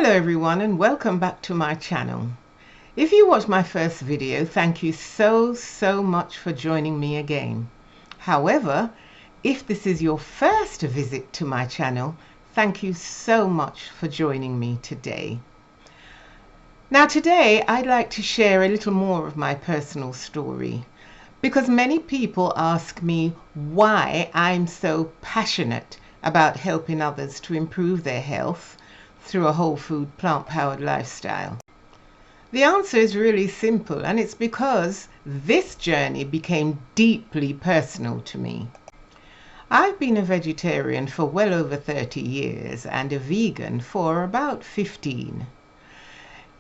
Hello everyone and welcome back to my channel. If you watched my first video, thank you so much for joining me again. However, if this is your first visit to my channel, thank you so much for joining me today. Now today I'd like to share a little more of my personal story because many people ask me why I'm so passionate about helping others to improve their health through a whole food plant-powered lifestyle. The answer is really simple, and it's because this journey became deeply personal to me. I've been a vegetarian for well over 30 years and a vegan for about 15.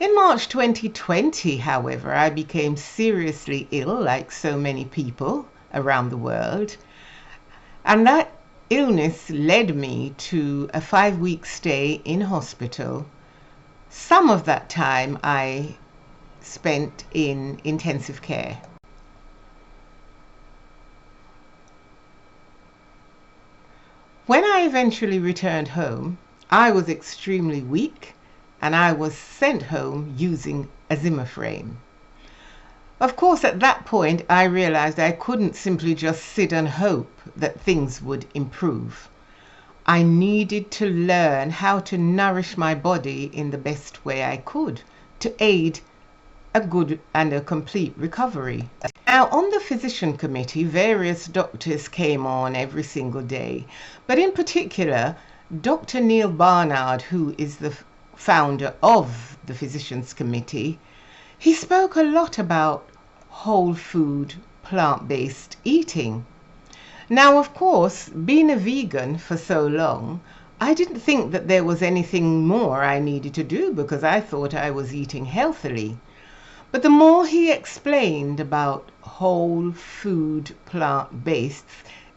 In March 2020, however, I became seriously ill, like so many people around the world, and that illness led me to a 5-week stay in hospital. Some of that time I spent in intensive care. When I eventually returned home, I was extremely weak and I was sent home using a Zimmer frame. Of course, at that point, I realized I couldn't simply just sit and hope that things would improve. I needed to learn how to nourish my body in the best way I could to aid a good and a complete recovery. Now, on the physician committee, various doctors came on every single day, but in particular, Dr. Neil Barnard, who is the founder of the physicians committee, he spoke a lot about whole food, plant-based eating. Now, of course, being a vegan for so long, I didn't think that there was anything more I needed to do because I thought I was eating healthily. But the more he explained about whole food, plant-based,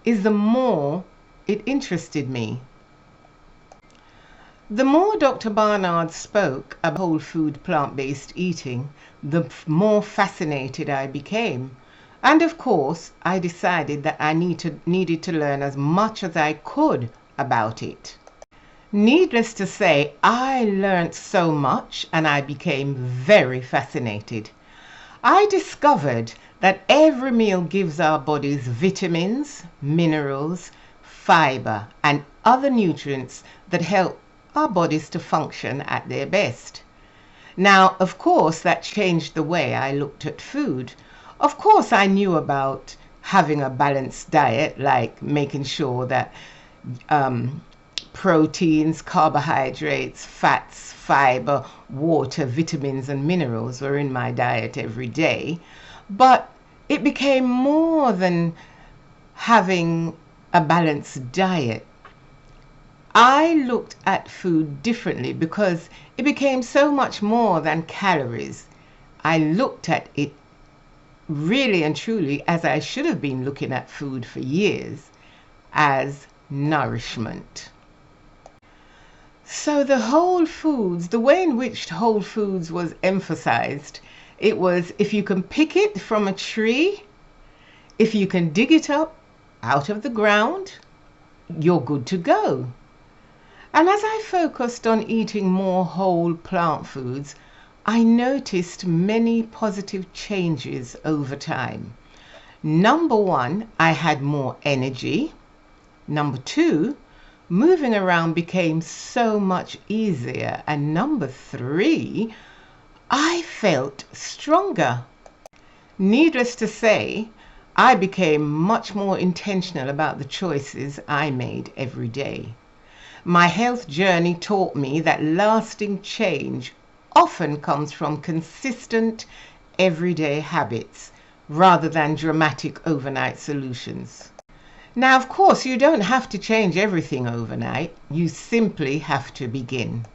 is the more it interested me. The more Dr. Barnard spoke about whole food, plant-based eating, the more fascinated I became. And of course, I decided that I needed to learn as much as I could about it. Needless to say, I learned so much and I became very fascinated. I discovered that every meal gives our bodies vitamins, minerals, fiber, and other nutrients that help our bodies to function at their best. Now, of course, that changed the way I looked at food. Of course, I knew about having a balanced diet, like making sure that proteins, carbohydrates, fats, fiber, water, vitamins, and minerals were in my diet every day. But it became more than having a balanced diet. I looked at food differently because it became so much more than calories. I looked at it really and truly, as I should have been looking at food for years, as nourishment. So the whole foods, the way in which whole foods was emphasized, it was if you can pick it from a tree, if you can dig it up out of the ground, you're good to go. And as I focused on eating more whole plant foods, I noticed many positive changes over time. Number one, I had more energy. Number two, moving around became so much easier. And number three, I felt stronger. Needless to say, I became much more intentional about the choices I made every day. My health journey taught me that lasting change often comes from consistent, everyday habits rather than dramatic overnight solutions. Now, of course, you don't have to change everything overnight. You simply have to begin.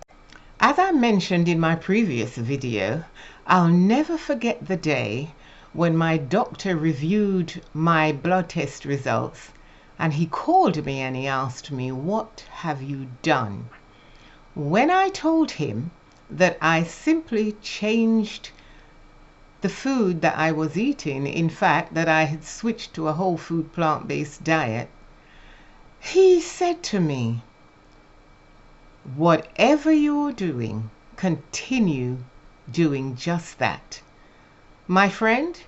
As I mentioned in my previous video, I'll never forget the day when my doctor reviewed my blood test results and he called me and he asked me, "What have you done?" When I told him that I simply changed the food that I was eating, in fact, that I had switched to a whole food plant-based diet, he said to me, "Whatever you're doing, continue doing just that. My friend,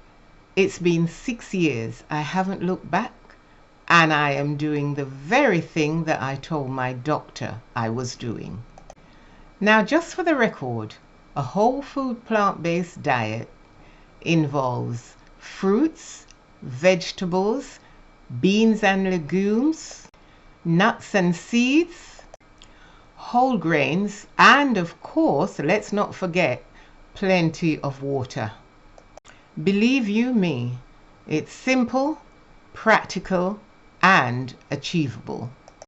it's been 6 years. I haven't looked back, and I am doing the very thing that I told my doctor I was doing. Now, just for the record, a whole food plant-based diet involves fruits, vegetables, beans and legumes, nuts and seeds, whole grains, and of course, let's not forget, plenty of water. Believe you me, it's simple, practical, and achievable.